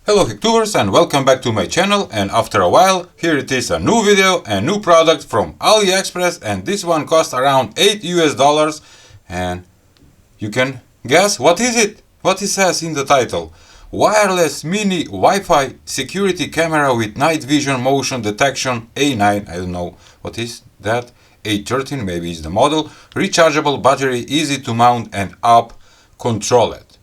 Hello Hacktubers and welcome back to my channel, and after a while here it is, a new video and new product from AliExpress, and this one cost around $8 and you can guess what is it? What it says in the title. Wireless mini Wi-Fi security camera with night vision motion detection A9, I don't know what is that, A13 maybe is the model, rechargeable battery, easy to mount and up control it.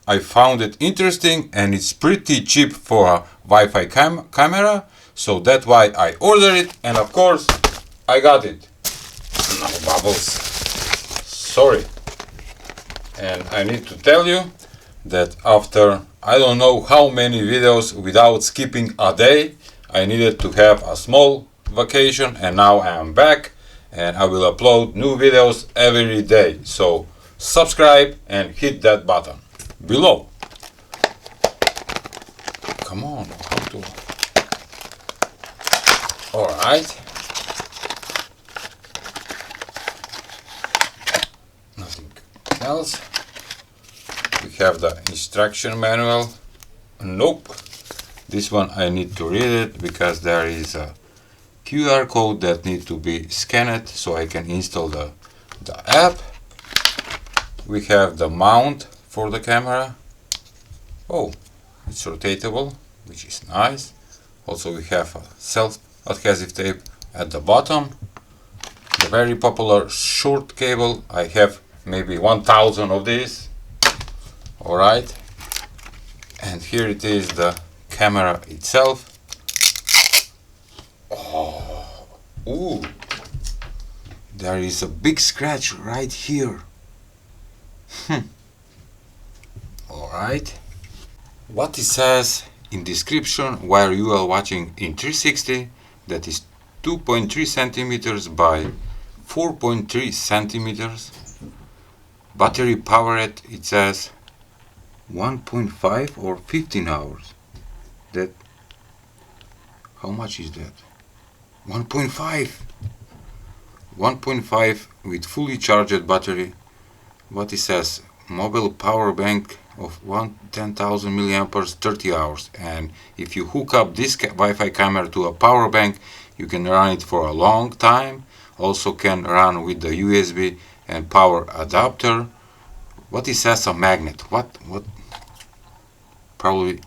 I found it interesting and it's pretty cheap for a Wi-Fi camera, so that's why I ordered it, and of course I got it. No bubbles, sorry. And I need to tell you that after I don't know how many videos without skipping a day, I needed to have a small vacation, and now I am back and I will upload new videos every day. So subscribe and hit that button below. Come on, how to... Alright. Nothing else. We have the instruction manual. Nope. This one I need to read it because there is a QR code that needs to be scanned so I can install the app. We have the mount for the camera. Oh, it's rotatable, which is nice. Also we have a self-adhesive tape at the bottom. The very popular short cable, I have maybe 1000 of these. Alright, and here it is, the camera itself. Oh, ooh, there is a big scratch right here. Alright, what it says in description, while you are watching in 360, that is 2.3 centimeters by 4.3 centimeters. Battery power it says 1.5 or 15 hours. That, how much is that? 1.5 with fully charged battery. What it says, mobile power bank of 10,000 milliamperes, 30 hours. And if you hook up this Wi-Fi camera to a power bank, you can run it for a long time. Also can run with the USB and power adapter. What it says, a magnet. What? Probably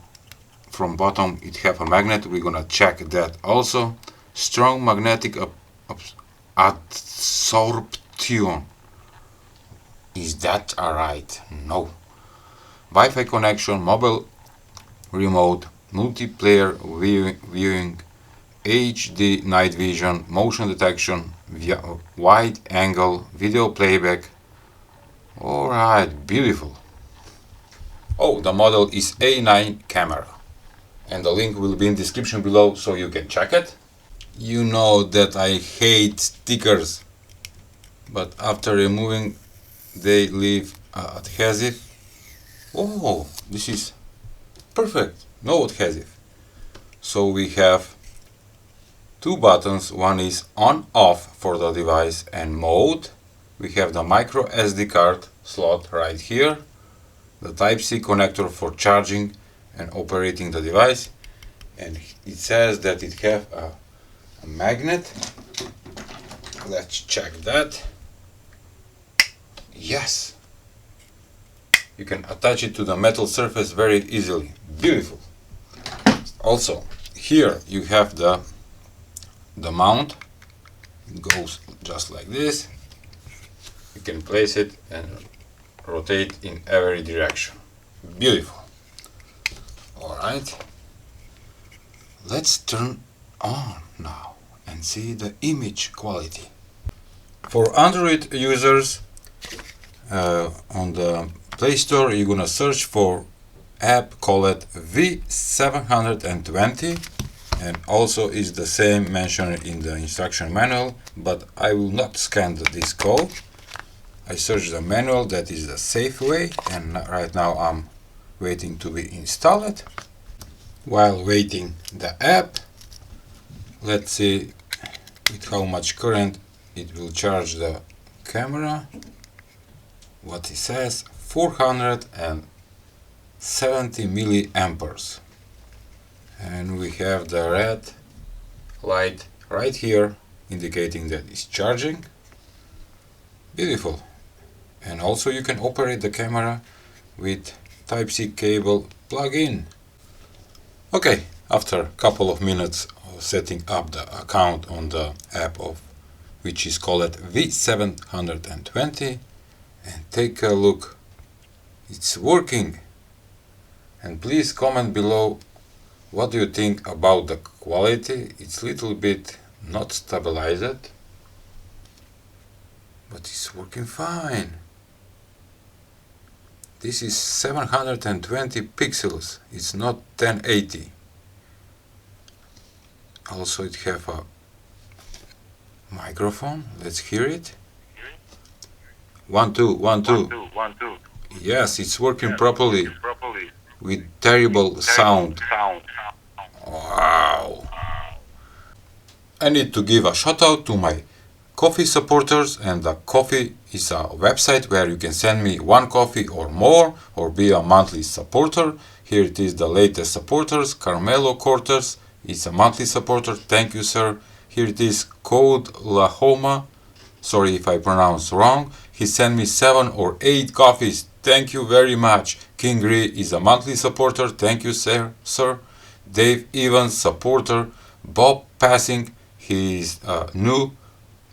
from bottom it have a magnet. We're gonna check that also. Strong magnetic absorption. Is that alright? No. Wi-Fi connection, mobile remote, multiplayer viewing, HD night vision, motion detection, wide angle, video playback. Alright, beautiful. Oh, the model is A9 camera. And the link will be in the description below so you can check it. You know that I hate stickers, but after removing they leave adhesive. Oh, this is perfect, no adhesive. So we have two buttons, one is on off for the device and mode. We have the micro SD card slot right here, the Type-C connector for charging and operating the device, and it says that it have a magnet. Let's check that. Yes, you can attach it to the metal surface very easily. Beautiful. Also here you have the mount. It goes just like this. You can place it and rotate in every direction. Beautiful. Alright, let's turn on now and see the image quality. For Android users, on the Play Store you're gonna search for app called V720, and also is the same mentioned in the instruction manual, but I will not scan this code. I searched the manual, that is the safe way, and right now I'm waiting to be installed. While waiting the app, let's see with how much current it will charge the camera. What it says, 400 and 70 milliamperes. And we have the red light right here indicating that it's charging. Beautiful. And also you can operate the camera with Type-C cable plug-in. Okay, after a couple of minutes of setting up the account on the app of which is called V720, and take a look, it's working. And please comment below what do you think about the quality. It's a little bit not stabilized, but it's working fine. This is 720 pixels, it's not 1080. Also it have a microphone, let's hear it. 1 2 1 2. Yes, it's working properly with terrible sound. Wow. I need to give a shout out to my coffee supporters, and the coffee is a website where you can send me one coffee or more or be a monthly supporter. Here it is, the latest supporters. Carmelo Cortez is a monthly supporter, thank you sir. Here it is, Code Lahoma, sorry if I pronounce wrong, he sent me 7 or 8 coffees, thank you very much. King Ree is a monthly supporter, thank you sir. Dave Evans, supporter. Bob Passing, he is a new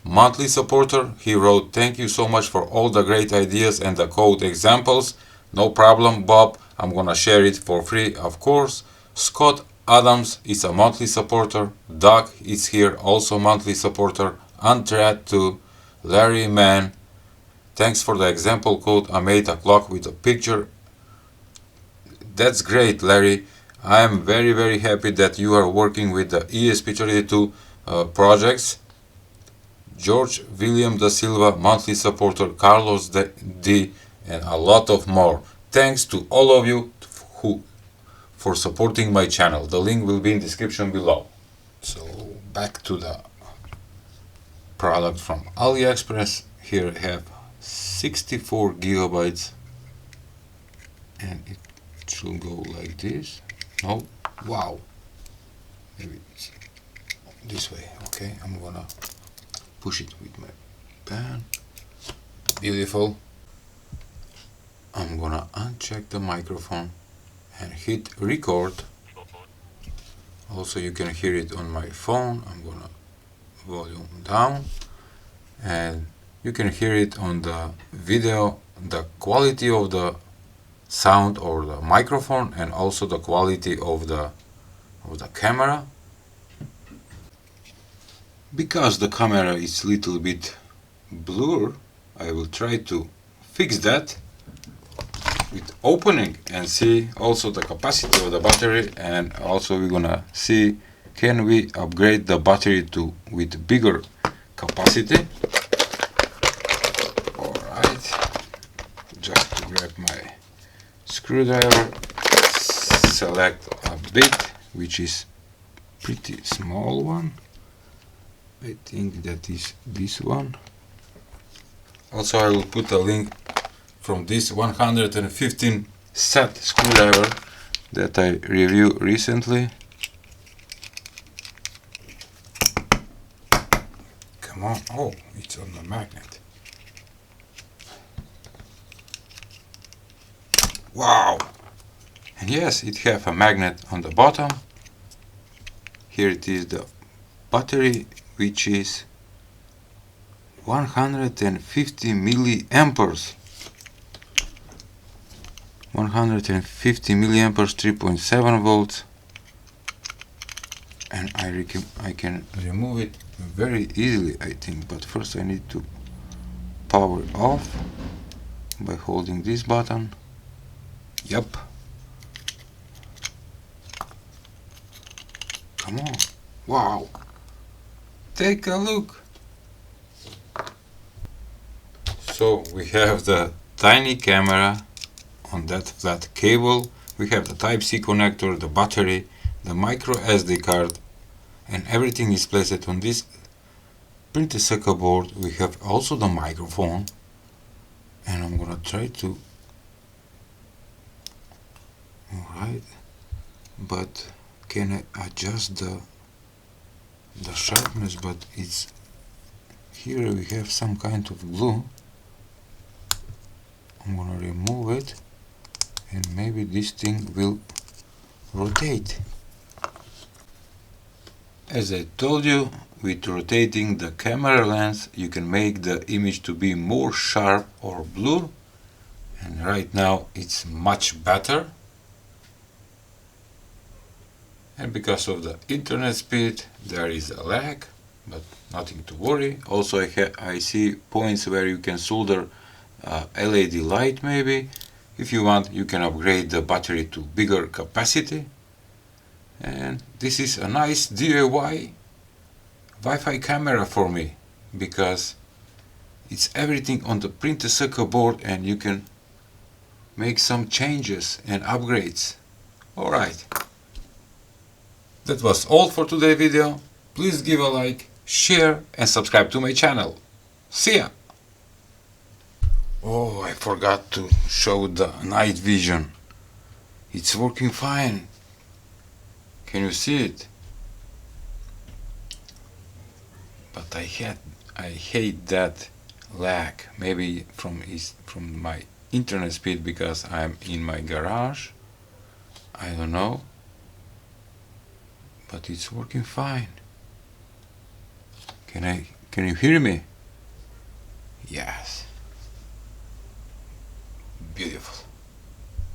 monthly supporter. He wrote, thank you so much for all the great ideas and the code examples. No problem, Bob, I'm gonna share it for free, of course. Scott Adams is a monthly supporter. Doug is here, also monthly supporter. Antrat too. Larry Mann, thanks for the example code. I made a clock with a picture. That's great, Larry. I am very happy that you are working with the ESP32 projects. George William da Silva, monthly supporter. Carlos D, and a lot of more. Thanks to all of you for supporting my channel. The link will be in the description below. So back to the product from AliExpress. Here I have 64 gigabytes, and it should go like this. No, wow, maybe it's this way. Okay, I'm gonna push it with my pen. Beautiful. I'm gonna uncheck the microphone and hit record. Also you can hear it on my phone. I'm gonna volume down, and you can hear it on the video, the quality of the sound or the microphone, and also the quality of the camera. Because the camera is a little bit blur, I will try to fix that with opening and see also the capacity of the battery, and also we're gonna see can we upgrade the battery to with bigger capacity. Alright, just to grab my screwdriver, select a bit, which is pretty small one. I think that is this one. Also I will put a link from this 115 set screwdriver that I reviewed recently. Come on, oh, it's on the magnet. Wow! And yes, it has a magnet on the bottom. Here it is, the battery, which is 150 milliamperes. 150 milliamperes, 3.7 volts, and I can remove it very easily, I think, but first I need to power off by holding this button. Yep. Come on. Wow. Take a look. So we have the tiny camera on that flat cable. We have the Type-C connector, the battery, the micro SD card, and everything is placed on this printed circuit board. We have also the microphone, and I'm gonna try to Alright, but can I adjust the sharpness? But it's here we have some kind of glue. I'm gonna remove it, and maybe this thing will rotate. As I told you, with rotating the camera lens you can make the image to be more sharp or blur, and right now it's much better. And because of the internet speed there is a lag, but nothing to worry. Also I see points where you can solder LED light. Maybe if you want you can upgrade the battery to bigger capacity. And this is a nice DIY Wi-Fi camera for me, because it's everything on the printed circuit board and you can make some changes and upgrades. Alright, that was all for today's video. Please give a like, share and subscribe to my channel. See ya! Oh, I forgot to show the night vision. It's working fine. Can you see it? But I hate that lag. Maybe from my internet speed, because I'm in my garage. I don't know. But it's working fine. Can you hear me? Yes. Beautiful.